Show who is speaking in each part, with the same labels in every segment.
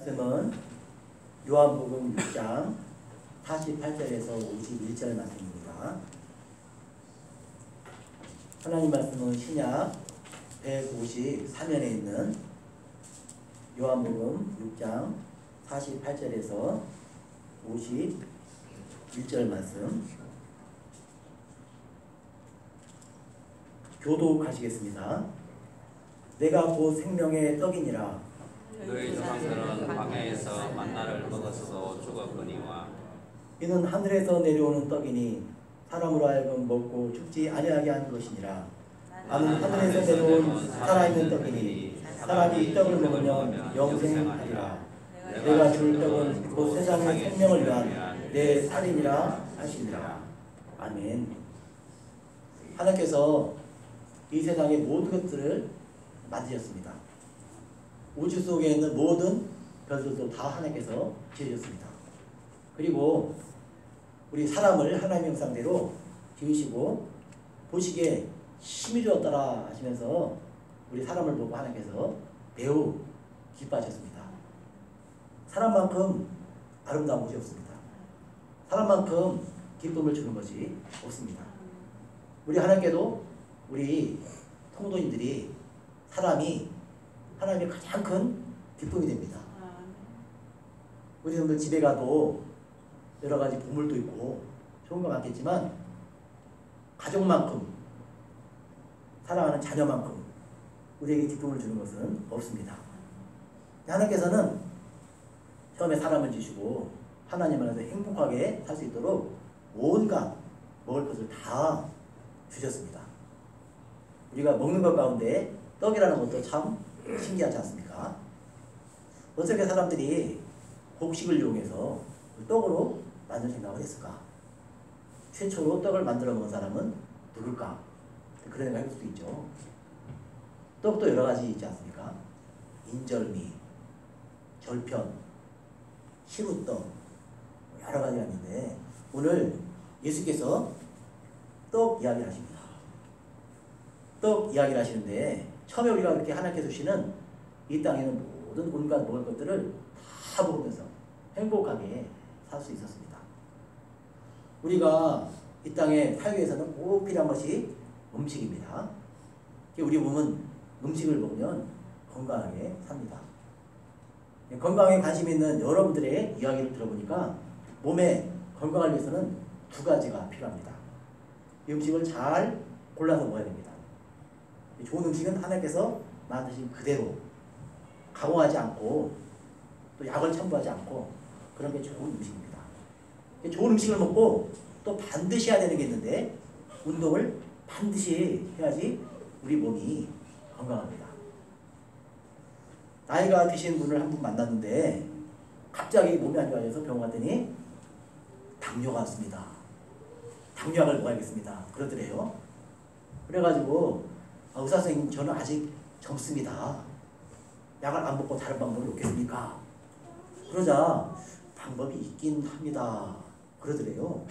Speaker 1: 말씀은 요한복음 6장 48절에서 51절 말씀입니다. 하나님 말씀은 신약 153면에 있는 요한복음 6장 48절에서 51절 말씀 교독하시겠습니다. 내가 곧 생명의 떡이니라.
Speaker 2: 너희 조상들은 광야에서 만나를 먹어서도 죽었거니와
Speaker 1: 이는 하늘에서 내려오는 떡이니 사람으로 하여금 먹고 죽지 아니하게 하는 것이니라. 나는 하늘에서 내려온 살아있는 떡이니 사람이 이 떡을 먹으면 영생하리라. 내가 줄 떡은 곧 세상의 생명을 위한 내 살이니라 하시니라. 아멘. 하나님께서 이 세상의 모든 것들을 만드셨습니다. 우주 속에 있는 모든 별들도 다 하나님께서 지으셨습니다. 그리고 우리 사람을 하나님의 형상대로 지으시고 보시기에 힘이 되었더라 하시면서 우리 사람을 보고 하나님께서 매우 기뻐하셨습니다. 사람만큼 아름다운 것이 없습니다. 사람만큼 기쁨을 주는 것이 없습니다. 우리 하나님께도 우리 통도인들이 사람이 하나님의 가장 큰 기쁨이 됩니다. 우리 성들 집에 가도 여러 가지 보물도 있고 좋은 거 많겠지만 가족만큼 사랑하는 자녀만큼 우리에게 기쁨을 주는 것은 없습니다. 하나님께서는 처음에 사람을 지으시고 하나님 안에서 행복하게 살 수 있도록 온갖 먹을 것을 다 주셨습니다. 우리가 먹는 것 가운데 떡이라는 것도 참 신기하지 않습니까? 어떻게 사람들이 곡식을 이용해서 떡으로 만들 생각을 했을까? 최초로 떡을 만들어 먹은 사람은 누굴까? 그런 생각을 해볼 수도 있죠. 떡도 여러 가지 있지 않습니까? 인절미, 절편, 시루떡 여러 가지가 있는데 오늘 예수께서 떡 이야기를 하십니다. 떡 이야기를 하시는데 처음에 우리가 그렇게 하나님께서 주시는 이 땅에 있는 모든 온갖 먹을 것들을 다 먹으면서 행복하게 살 수 있었습니다. 우리가 이 땅에 살기 위해서는 꼭 필요한 것이 음식입니다. 우리 몸은 음식을 먹으면 건강하게 삽니다. 건강에 관심 있는 여러분들의 이야기를 들어보니까 몸의 건강을 위해서는 두 가지가 필요합니다. 이 음식을 잘 골라서 먹어야 됩니다. 좋은 음식은 하나님께서 만드신 그대로 가공하지 않고 또 약을 첨부하지 않고 그런 게 좋은 음식입니다. 좋은 음식을 먹고 또 반드시 해야 되는 게 있는데 운동을 반드시 해야지 우리 몸이 건강합니다. 나이가 드신 분을 한 분 만났는데 갑자기 몸이 안 좋아져서 병원 갔더니 당뇨가 왔습니다. 당뇨약을 먹어야겠습니다. 그러더래요. 그래가지고 의사 선생님 저는 아직 젊습니다. 약을 안 먹고 다른 방법이 없겠습니까? 그러자 방법이 있긴 합니다. 그러더래요.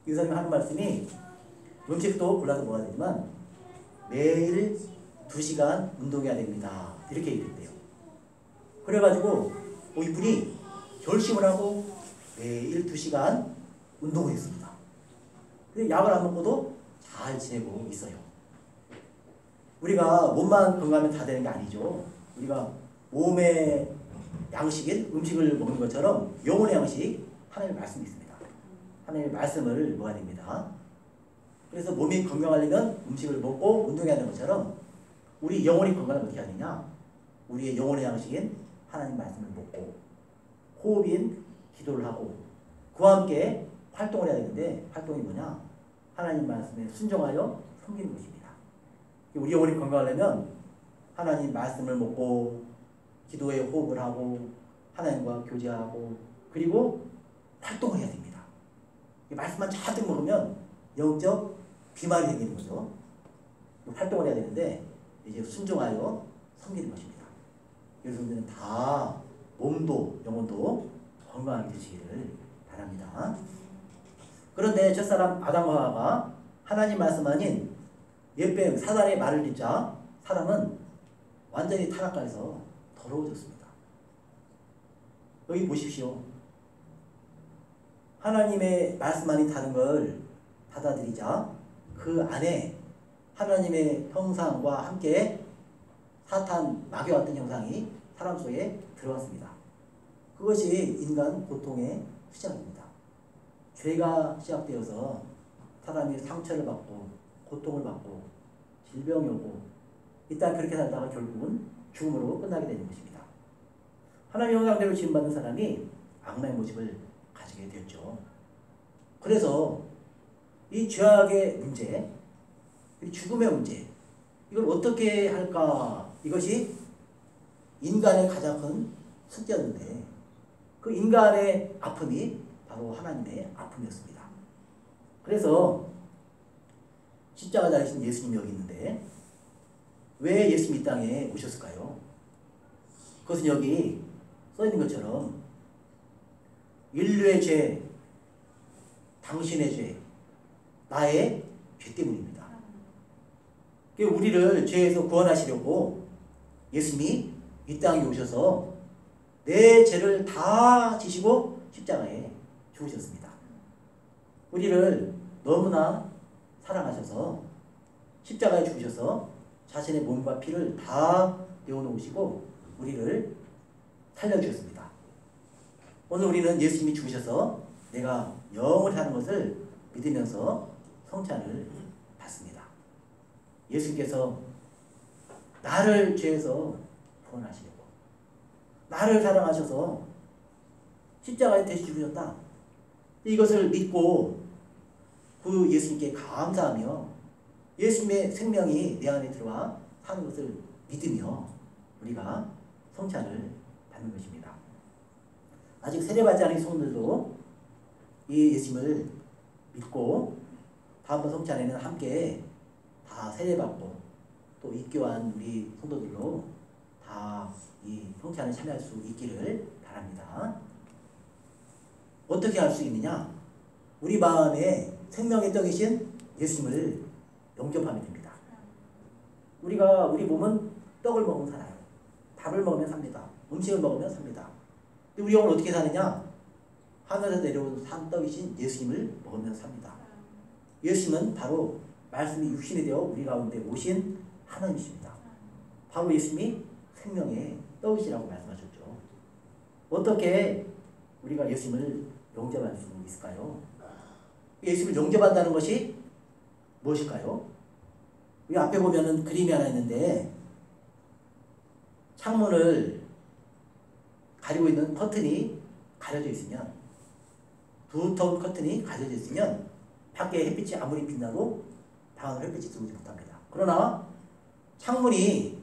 Speaker 1: 이 의사님이 하는 말씀이 음식도 골라서 먹어야 되지만 매일 2시간 운동해야 됩니다. 이렇게 얘기했대요. 그래가지고 이분이 결심을 하고 매일 2시간 운동을 했습니다. 근데 약을 안 먹고도 잘 지내고 있어요. 우리가 몸만 건강하면 다 되는 게 아니죠. 우리가 몸의 양식인 음식을 먹는 것처럼 영혼의 양식 하나님의 말씀이 있습니다. 하나님의 말씀을 먹어야 됩니다. 그래서 몸이 건강하려면 음식을 먹고 운동해야 하는 것처럼 우리 영혼이 건강을 어떻게 하느냐? 우리의 영혼의 양식인 하나님 말씀을 먹고 호흡인 기도를 하고 그와 함께 활동을 해야 되는데 활동이 뭐냐? 하나님 말씀에 순종하여 섬기는 것입니다. 우리 영혼이 건강하려면 하나님 말씀을 먹고 기도에 호흡을 하고 하나님과 교제하고 그리고 활동을 해야 됩니다. 이 말씀만 잔뜩 먹으면 영적 비만이 생기는 거죠. 활동을 해야 되는데 이제 순종하여 섬기는 것입니다. 여러분들은 다 몸도 영혼도 건강하게 되시기를 바랍니다. 그런데 첫사람 아담과 하와가 하나님 말씀 아닌 옛뱀 사단의 말을 듣자 사람은 완전히 타락해서 더러워졌습니다. 여기 보십시오. 하나님의 말씀 안에 다른 걸 받아들이자 그 안에 하나님의 형상과 함께 사탄 마귀와 같은 형상이 사람 속에 들어왔습니다. 그것이 인간 고통의 시작입니다. 죄가 시작되어서 사람이 상처를 받고 고통을 받고 질병이 오고 일단 그렇게 살다가 결국은 죽음으로 끝나게 되는 것입니다. 하나님의 형상대로 지음받는 사람이 악마의 모습을 가지게 되었죠. 그래서 이 죄악의 문제, 이 죽음의 문제, 이걸 어떻게 할까? 이것이 인간의 가장 큰 숙제였는데 그 인간의 아픔이 바로 하나님의 아픔이었습니다. 그래서 십자가 달리신 예수님이 여기 있는데 왜 예수님이 이 땅에 오셨을까요? 그것은 여기 써 있는 것처럼 인류의 죄, 당신의 죄, 나의 죄 때문입니다. 우리를 죄에서 구원하시려고 예수님이 이 땅에 오셔서 내 죄를 다 지시고 십자가에 죽으셨습니다. 우리를 너무나 사랑하셔서 십자가에 죽으셔서 자신의 몸과 피를 다 내어놓으시고 우리를 살려주셨습니다. 오늘 우리는 예수님이 죽으셔서 내가 영원히 사는 것을 믿으면서 성찬을 받습니다. 예수님께서 나를 죄에서 구원하시려고 나를 사랑하셔서 십자가에 대신 죽으셨다. 이것을 믿고 그 예수님께 감사하며 예수님의 생명이 내 안에 들어와 사는 것을 믿으며 우리가 성찬을 받는 것입니다. 아직 세례받지 않은 성도들도 이 예수님을 믿고 다음번 성찬에는 함께 다 세례받고 또 입교한 우리 성도들로 다 이 성찬에 참여할 수 있기를 바랍니다. 어떻게 할 수 있느냐? 우리 마음에 생명의 떡이신 예수님을 영접하면 됩니다. 우리 몸은 떡을 먹으면 살아요. 밥을 먹으면 삽니다. 음식을 먹으면 삽니다. 근데 우리 영은 어떻게 사느냐? 하늘에서 내려온 산 떡이신 예수님을 먹으면 삽니다. 예수님은 바로 말씀이 육신이 되어 우리 가운데 오신 하나님이십니다. 바로 예수님이 생명의 떡이시라고 말씀하셨죠. 어떻게 우리가 예수님을 영접할 수 있을까요? 예수님을 영접한다는 것이 무엇일까요? 여기 앞에 보면은 그림이 하나 있는데 창문을 가리고 있는 커튼이 가려져 있으면 두터운 커튼이 가려져 있으면 밖에 햇빛이 아무리 빛나도 방 안으로 햇빛이 들어오지 못합니다. 그러나 창문이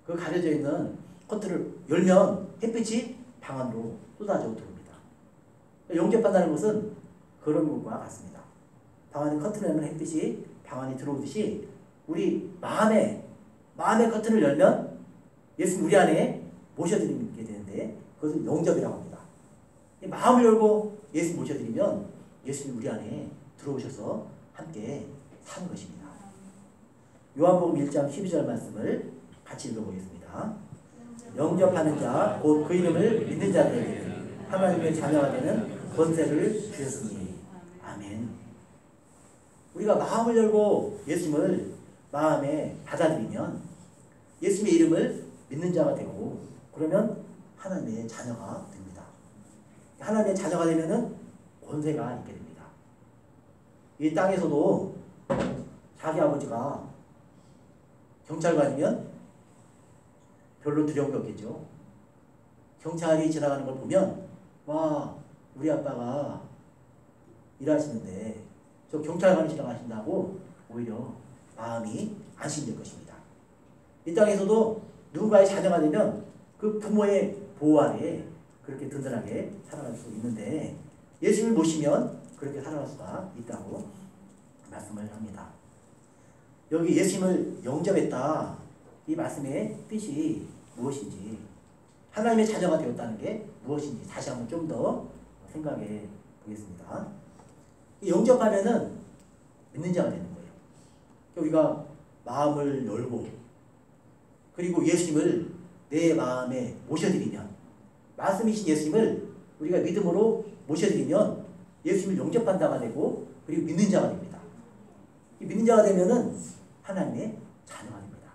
Speaker 1: 그 가려져 있는 커튼을 열면 햇빛이 방 안으로 쏟아져 들어옵니다. 영접한다는 것은 그런 것과 같습니다. 방 안에 커튼을 열면 햇빛이 방 안에 들어오듯이 우리 마음의 커튼을 열면 예수님 우리 안에 모셔드리게 되는데 그것을 영접이라고 합니다. 마음을 열고 예수님 모셔드리면 예수님 우리 안에 들어오셔서 함께 사는 것입니다. 요한복음 1장 12절 말씀을 같이 읽어보겠습니다. 영접하는 자 곧 그 이름을 믿는 자들에게 하나님의 자녀가 되는 권세를 주셨으니 아멘. 우리가 마음을 열고 예수님을 마음에 받아들이면 예수님의 이름을 믿는 자가 되고 그러면 하나님의 자녀가 됩니다. 하나님의 자녀가 되면은 권세가 있게 됩니다. 이 땅에서도 자기 아버지가 경찰관이면 별로 두려운 게 없겠죠. 경찰이 지나가는 걸 보면 와 우리 아빠가 일하시는데 저 경찰관이 지나가신다고 오히려 마음이 안심될 것입니다. 이 땅에서도 누군가의 자녀가 되면 그 부모의 보호 아래 그렇게 든든하게 살아갈 수 있는데 예수님을 모시면 그렇게 살아갈 수가 있다고 말씀을 합니다. 여기 예수님을 영접했다. 이 말씀의 뜻이 무엇인지 하나님의 자녀가 되었다는 게 무엇인지 다시 한번 좀 더 생각해 보겠습니다. 영접하면은 믿는 자가 되는 거예요. 우리가 마음을 열고 그리고 예수님을 내 마음에 모셔드리면 말씀이신 예수님을 우리가 믿음으로 모셔드리면 예수님을 영접한 자가 되고 그리고 믿는 자가 됩니다. 이 믿는 자가 되면은 하나님의 자녀가 됩니다.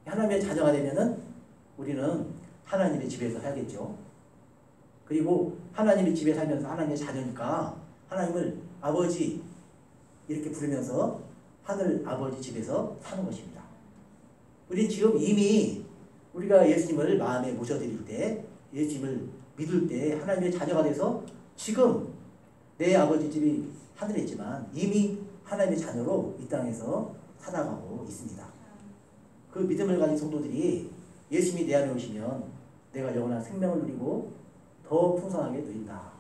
Speaker 1: 하나님의 자녀가 되면은 우리는 하나님의 집에서 살겠죠. 그리고 하나님의 집에 살면서 하나님의 자녀니까 하나님을 아버지 이렇게 부르면서 하늘 아버지 집에서 사는 것입니다. 우리는 지금 이미 우리가 예수님을 마음에 모셔드릴 때, 예수님을 믿을 때 하나님의 자녀가 돼서 지금 내 아버지 집이 하늘에 있지만 이미 하나님의 자녀로 이 땅에서 살아가고 있습니다. 그 믿음을 가진 성도들이 예수님이 내 안에 오시면 내가 영원한 생명을 누리고 더 풍성하게 누린다.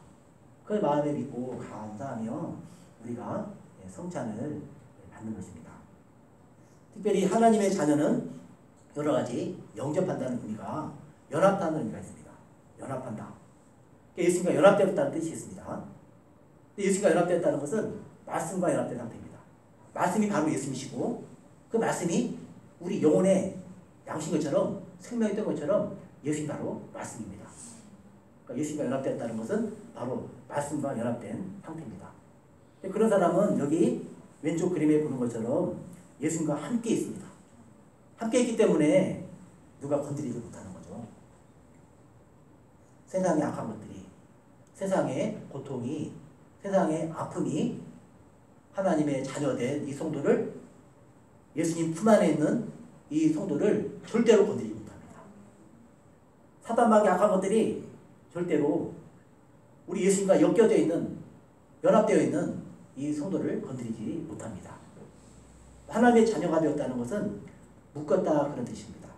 Speaker 1: 그걸 마음에 믿고 감사하며 우리가 성찬을 받는 것입니다. 특별히 하나님의 자녀는 여러 가지 영접한다는 의미가 연합한다는 의미가 있습니다. 연합한다. 예수님과 연합되었다는 뜻이 있습니다. 예수님과 연합되었다는 것은 말씀과 연합된 상태입니다. 말씀이 바로 예수님이시고 그 말씀이 우리 영혼의 양식인 것처럼 생명이 된 것처럼 예수님 바로 말씀입니다. 그러니까 예수님과 연합되었다는 것은 바로 말씀과 연합된 상태입니다. 그런 사람은 여기 왼쪽 그림에 보는 것처럼 예수님과 함께 있습니다. 함께 있기 때문에 누가 건드리지 못하는 거죠. 세상의 악한 것들이, 세상의 고통이, 세상의 아픔이 하나님의 자녀된 이 성도를, 예수님 품 안에 있는 이 성도를 절대로 건드리지 못합니다. 사단마귀 악한 것들이 절대로 우리 예수님과 엮여져 있는, 연합되어 있는 이 성도를 건드리지 못합니다. 하나님의 자녀가 되었다는 것은 묶었다 그런 뜻입니다.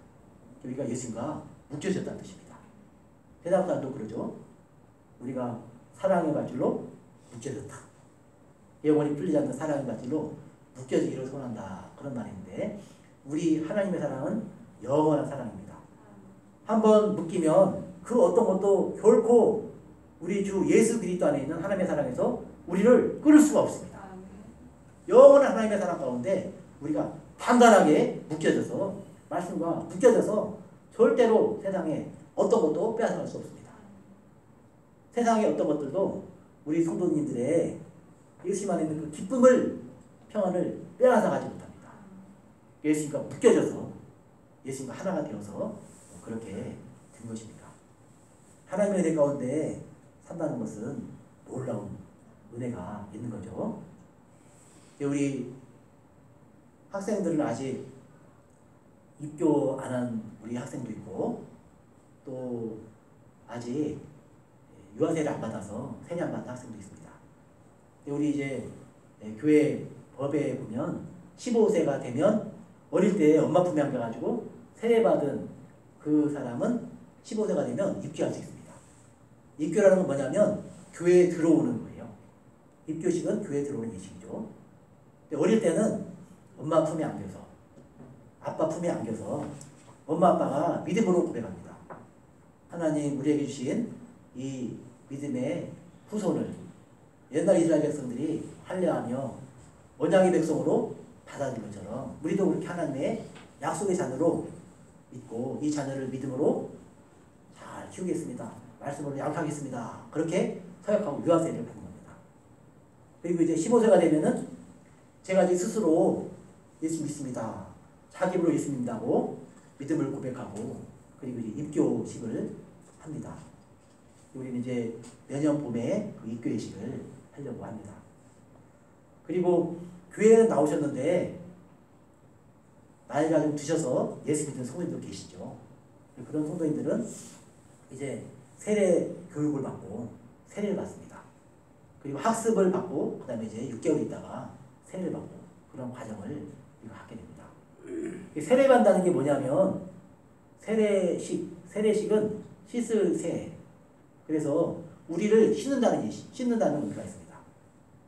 Speaker 1: 우리가 예수님과 묶여졌다는 뜻입니다. 대답단도 그러죠. 우리가 사랑의 밧줄로 묶여졌다. 영원히 풀리지 않는 사랑의 밧줄로 묶여지기를 소원한다. 그런 말인데 우리 하나님의 사랑은 영원한 사랑입니다. 한번 묶이면 그 어떤 것도 결코 우리 주 예수 그리스도 안에 있는 하나님의 사랑에서 우리를 끊을 수가 없습니다. 영원한 하나님의 사랑 가운데 우리가 단단하게 묶여져서 말씀과 묶여져서 절대로 세상에 어떤 것도 빼앗아갈 수 없습니다. 세상의 어떤 것들도 우리 성도님들의 예수님 안에 있는 그 기쁨을, 평안을 빼앗아가지 못합니다. 예수님과 묶여져서 예수님과 하나가 되어서 그렇게 된 것입니다. 하나님의 은혜 가운데 산다는 것은 놀라운 은혜가 있는 거죠. 우리 학생들은 아직 입교 안 한 우리 학생도 있고 또 아직 유아세를 안 받아서 세례 안 받은 학생도 있습니다. 우리 이제 교회 법에 보면 15세가 되면 어릴 때 엄마 품에 안겨가지고 세례받은 그 사람은 15세가 되면 입교할 수 있습니다. 입교라는 건 뭐냐면 교회에 들어오는 거예요. 입교식은 교회에 들어오는 예식이죠. 어릴 때는 엄마 품에 안겨서, 아빠 품에 안겨서 엄마 아빠가 믿음으로 고백합니다. 하나님 우리에게 주신 이 믿음의 후손을 옛날 이스라엘 백성들이 할례하며 언약의 백성으로 받아들인 것처럼 우리도 그렇게 하나님의 약속의 자녀로 믿고 이 자녀를 믿음으로 잘 키우겠습니다. 말씀으로 양육하겠습니다. 그렇게 서약하고 유아세를 받는 겁니다. 그리고 이제 15세가 되면은 제가 이제 스스로 예수 믿습니다. 자기 입으로 예수 믿는다고 믿음을 고백하고 그리고 이제 입교식을 합니다. 우리는 이제 내년 봄에 그 입교 예식을 하려고 합니다. 그리고 교회에 나오셨는데 나이가 좀 드셔서 예수 믿는 성도님도 계시죠. 그런 성도님들은 이제 세례 교육을 받고 세례를 받습니다. 그리고 학습을 받고 그 다음에 이제 6개월 있다가 세례를 받고 그런 과정을 우리가 하게 됩니다. 세례 받는다는 게 뭐냐면 세례식은 씻을 새. 그래서 우리를 씻는다는 의미가 있습니다.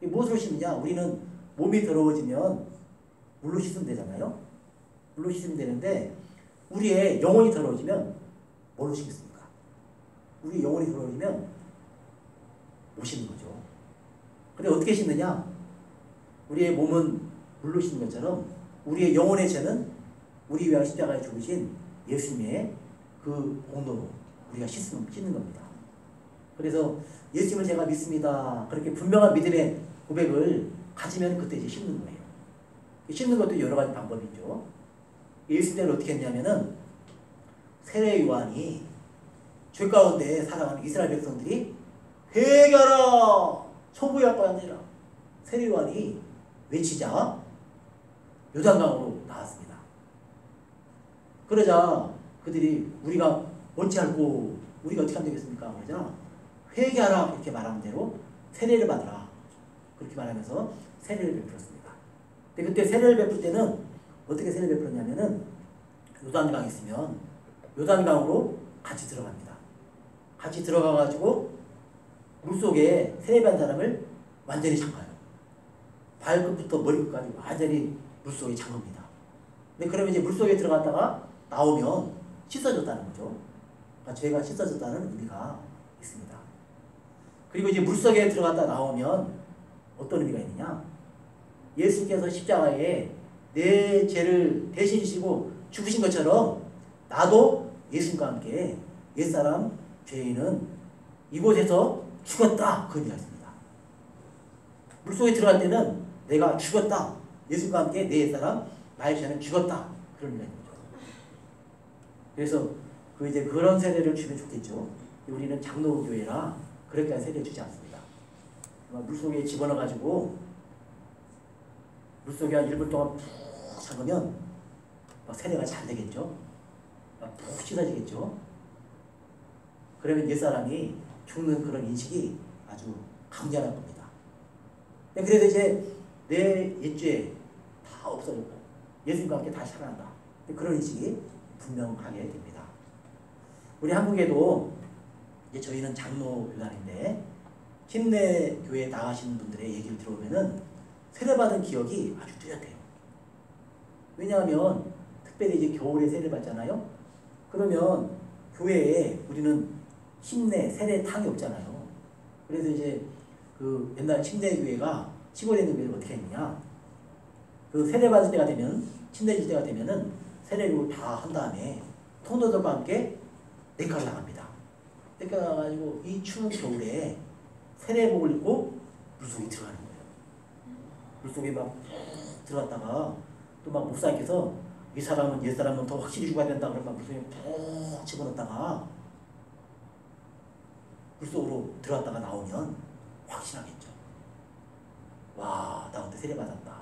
Speaker 1: 무엇으로 씻느냐? 우리는 몸이 더러워지면 물로 씻으면 되잖아요. 물로 씻으면 되는데 우리의 영혼이 더러워지면 뭘로 씻겠습니까? 우리 영혼이 더러워지면 못 씻는 거죠. 근데 어떻게 씻느냐? 우리의 몸은 물로 씻는 것처럼 우리의 영혼의 죄는 우리 위하여 십자가에 죽으신 예수님의 그 공로로 우리가 씻는 겁니다. 그래서 예수님을 제가 믿습니다. 그렇게 분명한 믿음의 고백을 가지면 그때 이제 씻는 거예요. 씻는 것도 여러 가지 방법이 있죠. 예수 때는 어떻게 했냐면은 세례 요한이 죄 가운데 살아가는 이스라엘 백성들이 회개하라 천국의 약과 아니라 세례 요한이 외치자 요단강으로 나왔습니다. 그러자 그들이 우리가 원치 않고 우리가 어떻게 하면 되겠습니까? 그러자 회개하라 그렇게 말하는 대로 세례를 받으라 그렇게 말하면서 세례를 베풀었습니다. 근데 그때 세례를 베풀 때는 어떻게 세례를 베풀었냐면은 요단강이 있으면 요단강으로 같이 들어갑니다. 같이 들어가가지고 물속에 세례받은 사람을 완전히 잠가요. 발끝부터 머리끝까지 완전히 물속에 잠깁니다. 근데 그러면 이제 물속에 들어갔다가 나오면 씻어졌다는 거죠. 그러니까 죄가 씻어졌다는 의미가 있습니다. 그리고 이제 물속에 들어갔다 나오면 어떤 의미가 있느냐? 예수님께서 십자가에 내 죄를 대신 지시고 죽으신 것처럼 나도 예수님과 함께 옛사람 죄인은 이곳에서 죽었다 그 의미가 있습니다. 물속에 들어갈 때는 내가 죽었다 예수님과 함께 내 옛사람 나의 죄는 죽었다 그런 의미가 있는 거죠. 그래서 이제 그런 세례를 주면 좋겠죠. 우리는 장로교회라 그렇게까지 세례를 주지 않습니다. 물속에 집어넣어가지고 물속에 한 1분 동안 푹 잠그면 세례가 잘 되겠죠. 푹 씻어지겠죠. 그러면 옛사람이 죽는 그런 인식이 아주 강렬할 겁니다. 그래서 이제 내 옛죄 다 없어졌고 예수님과 함께 다시 살아난다. 그런 인식이 분명하게 됩니다. 우리 한국에도 이제 저희는 장로교단인데 침례 교회에 나가시는 분들의 얘기를 들어보면은 세례받은 기억이 아주 뚜렷해요. 왜냐하면 특별히 이제 겨울에 세례 받잖아요. 그러면 교회에 우리는 침례 세례탕이 없잖아요. 그래서 이제 그 옛날 침례교회가 시골에 있는 교회를 어떻게 했느냐? 그 세례 받을 때가 되면 침례 줄 때가 되면은 세례를 다 한 다음에 통도들과 함께 냇가로 나갑니다. 냇가 나가지고 이 추운 겨울에 세례복을 입고 물속에 들어가는 거예요. 물속에 막 들어갔다가 또 막 목사님께서 이 사람은 옛사람은 더 확실히 죽어야 된다 그러면 물속에 푹 집어넣었다가 물속으로 들어갔다가 나오면 확신하겠죠. 와, 나 그때 세례 받았다.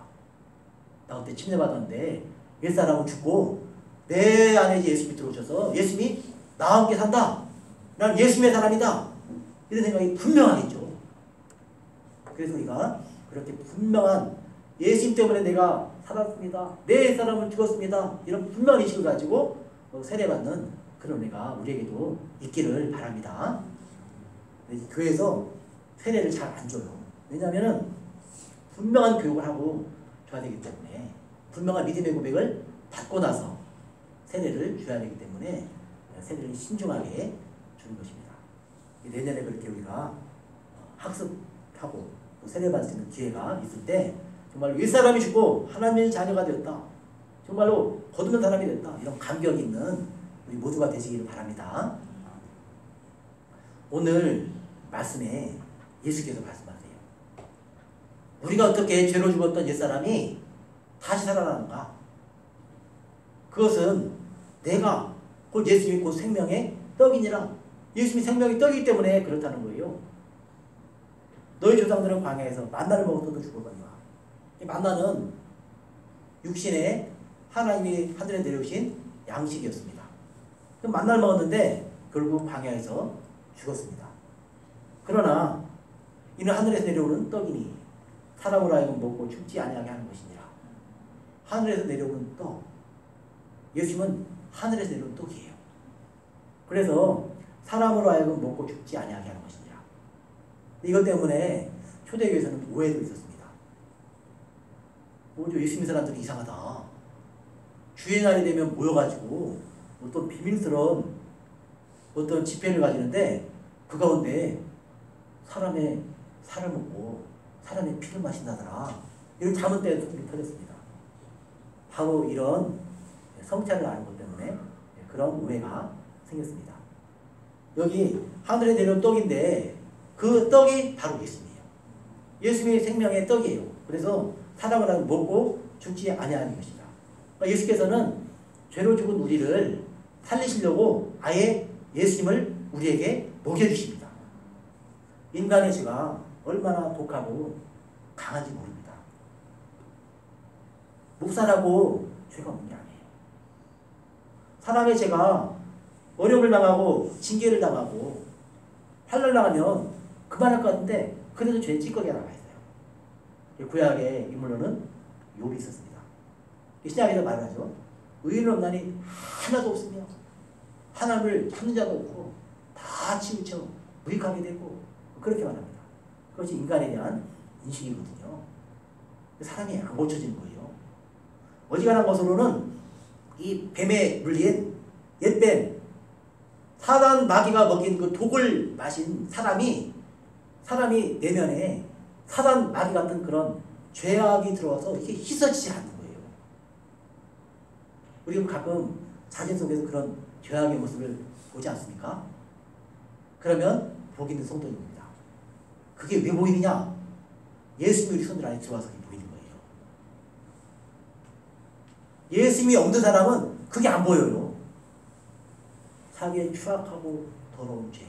Speaker 1: 나 그때 침례 받았는데 옛사람은 죽고 내 안에 예수님이 들어오셔서 예수님이 나와 함께 산다. 난 예수님의 사람이다. 이런 생각이 분명하겠죠. 그래서 우리가 그렇게 분명한 예수님 때문에 내가 살았습니다. 내 옛사람은 죽었습니다. 이런 분명한 의식을 가지고 세례받는 그런 은혜가 우리에게도 있기를 바랍니다. 교회에서 세례를 잘 안 줘요. 왜냐하면 분명한 교육을 하고 줘야 되기 때문에 분명한 믿음의 고백을 받고 나서 세례를 줘야 되기 때문에 세례를 신중하게 주는 것입니다. 내년에 그렇게 우리가 학습하고 또 세례받을 수 있는 기회가 있을 때 정말로 옛사람이 죽고 하나님의 자녀가 되었다. 정말로 거듭난 사람이 됐다. 이런 감격이 있는 우리 모두가 되시기를 바랍니다. 오늘 말씀에 예수께서 말씀하세요. 우리가 어떻게 죄로 죽었던 옛사람이 다시 살아나는가? 그것은 내가 곧 예수님이 곧 생명의 떡이니라. 예수님이 생명의 떡이기 때문에 그렇다는 거예요. 너희 조상들은 광야에서 만나를 먹었어도 죽었거니와. 이 만나는 육신의 하나님이 하늘에 내려오신 양식이었습니다. 그 만나를 먹었는데 결국 광야에서 죽었습니다. 그러나 이는 하늘에서 내려오는 떡이니 사람으로 하여금 먹고 죽지 아니하게 하는 것이니라. 하늘에서 내려오는 떡. 예수님은 하늘에서 내려온 떡이에요. 그래서 사람으로 하여금 먹고 죽지 아니하게 하는 것이니라. 이것 때문에 초대교회에서는 오해도 있었습니다. 뭐죠? 예수님 사람들이 이상하다. 주의 날이 되면 모여가지고 어떤 비밀스러운 어떤 집회를 가지는데 그 가운데 사람의 살을 먹고 사람의 피를 마신다더라. 이런 잘못된 소문이 터졌습니다. 바로 이런 성찬을 아는 것 때문에 그런 오해가 생겼습니다. 여기 하늘에 내려온 떡인데 그 떡이 바로 예수님이에요. 예수님이 생명의 떡이에요. 그래서 사람을 하면 먹고 죽지 아니하는 것이다. 그러니까 예수께서는 죄로 죽은 우리를 살리시려고 아예 예수님을 우리에게 먹여주십니다. 인간의 죄가 얼마나 독하고 강한지 모릅니다. 묵살하고 죄가 없는 게 아니에요. 사람의 죄가 어려움을 당하고 징계를 당하고 환난을 당하면 그만할 것 같은데 그래도 죄 찌꺼기가 나가 있어요. 구약의 인물로는 욥이 있었습니다. 신약에서 말하죠. 의인은 없나니 하나도 없으며 하나님을 찾는 자도 없고 다 치우쳐 무익하게 되고 그렇게 말합니다. 그것이 인간에 대한 인식이거든요. 사람이 안 고쳐지는 거예요. 어지간한 것으로는 이 뱀에 물린 옛뱀 사단 마귀가 먹인 그 독을 마신 사람이 내면에 사단 마귀 같은 그런 죄악이 들어와서 이게 씻어지지 않는 거예요. 우리가 가끔 자신 속에서 그런 죄악의 모습을 보지 않습니까? 그러면 복 있는 성도입니다. 그게 왜 보이느냐? 예수님이 우리 손들 안에 들어와서 보이는 거예요. 예수님이 없는 사람은 그게 안 보여요. 자기의 추악하고 더러운 죄,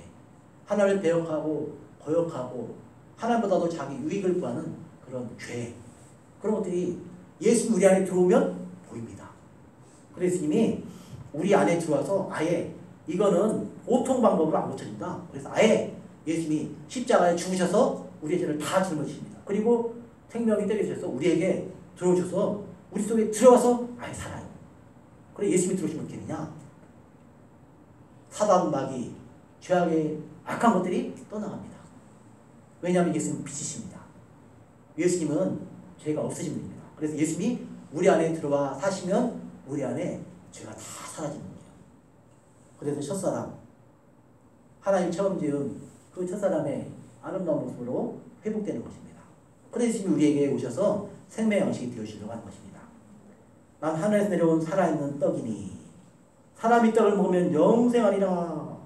Speaker 1: 하나님을 배역하고 거역하고 하나님보다도 자기 유익을 구하는 그런 죄, 그런 것들이 예수님 우리 안에 들어오면 보입니다. 그래서 이미 우리 안에 들어와서 아예 이거는 보통 방법으로 안 고쳐진다. 그래서 아예 예수님이 십자가에 죽으셔서 우리의 죄를 다 짊어지십니다. 그리고 생명이 때려주셔서 우리에게 들어오셔서 우리 속에 들어와서 아예 살아요. 그래 예수님이 들어오시면 어떻게 되냐? 사단 마귀, 죄악의 악한 것들이 떠나갑니다. 왜냐하면 예수님은 빛이십니다. 예수님은 죄가 없으신 분입니다. 그래서 예수님이 우리 안에 들어와 사시면 우리 안에 죄가 다 사라지는 거예요. 그래서 첫사람, 하나님 처음 지은 그 첫사람의 아름다운 모습으로 회복되는 것입니다. 그래서 예수님이 우리에게 오셔서 생명의 양식이 되어주시려고 하는 것입니다. 난 하늘에서 내려온 살아있는 떡이니 사람이 떡을 먹으면 영생하리라.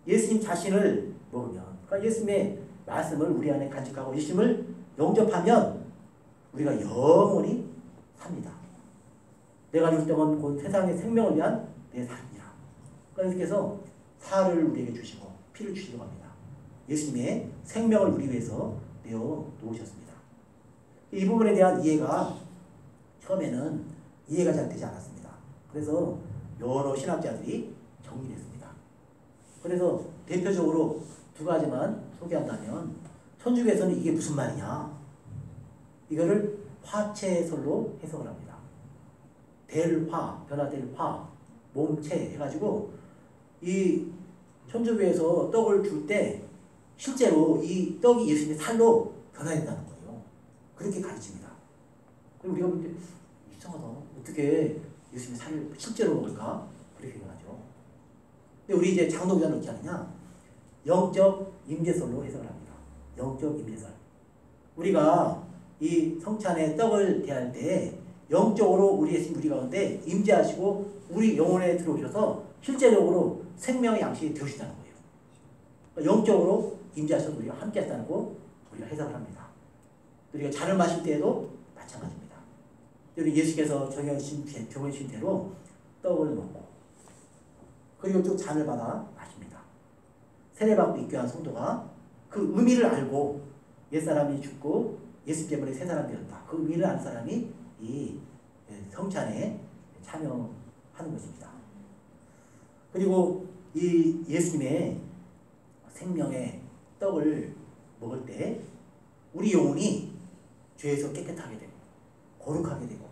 Speaker 1: 예수님 자신을 먹으면, 그러니까 예수님의 말씀을 우리 안에 간직하고 예수님을 영접하면 우리가 영원히 삽니다. 내가 줄 떡은 곧 세상의 생명을 위한 내 살이니라. 그러니까 예수께서 살을 우리에게 주시고 피를 주시려고 합니다. 예수님의 생명을 우리 위해서 내어 놓으셨습니다. 이 부분에 대한 이해가 처음에는 이해가 잘 되지 않았습니다. 그래서 여러 신학자들이 정리를 했습니다. 그래서 대표적으로 두 가지만 소개한다면 천주교에서는 이게 무슨 말이냐? 이거를 화채설로 해석을 합니다. 델화, 변화될 화, 몸체 해가지고 이 천주교에서 떡을 줄 때 실제로 이 떡이 예수님의 살로 변화된다는 거예요. 그렇게 가르칩니다. 그럼 우리가 볼 때 이상하다. 어떻게 예수님의 살을 실제로 먹을까? 그렇게 생각하죠. 근데 우리 이제 장로교는 어떻게 하느냐? 영적 임재설로 해석을 합니다. 영적 임재설. 우리가 이 성찬의 떡을 대할 때 영적으로 우리 예수님 우리 가운데 임재하시고 우리 영혼에 들어오셔서 실제적으로 생명의 양식이 되어주신다는 거예요. 그러니까 영적으로 임재하셔서 우리가 함께 했다는 거 우리가 해석을 합니다. 우리가 잔을 마실 때에도 마찬가지입니다. 우리 예수께서 정해주신 대로 떡을 먹고 그리고 또 잔을 받아 마십니다. 세례받고 입교한 성도가 그 의미를 알고 옛사람이 죽고 예수 때문에 새 사람이 되었다. 그 의미를 아는 사람이 이 성찬에 참여하는 것입니다. 그리고 이 예수님의 생명의 떡을 먹을 때 우리 영혼이 죄에서 깨끗하게 되고 거룩하게 되고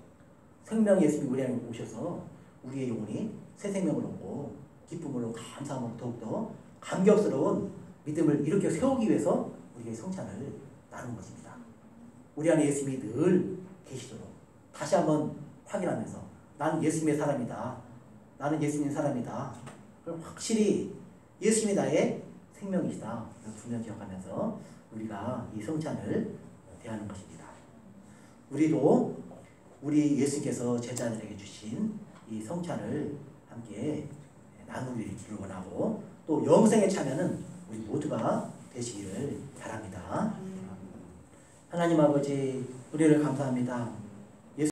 Speaker 1: 생명 예수님이 우리 안에 오셔서 우리의 영혼이 새 생명을 얻고 기쁨으로 감사함으로 더욱더 감격스러운 믿음을 이렇게 세우기 위해서 우리의 성찬을 나누는 것입니다. 우리 안에 예수님이 늘 계시도록 다시 한번 확인하면서 나는 예수님의 사람이다. 나는 예수님의 사람이다. 그럼 확실히 예수님이 나의 생명이시다. 분명 기억하면서 우리가 이 성찬을 대하는 것입니다. 우리도 우리 예수께서 제자들에게 주신 이 성찬을 함께 나누기를 원하고 또 영생에 참여는 우리 모두가 되시기를 바랍니다. 하나님 아버지, 우리를 감사합니다.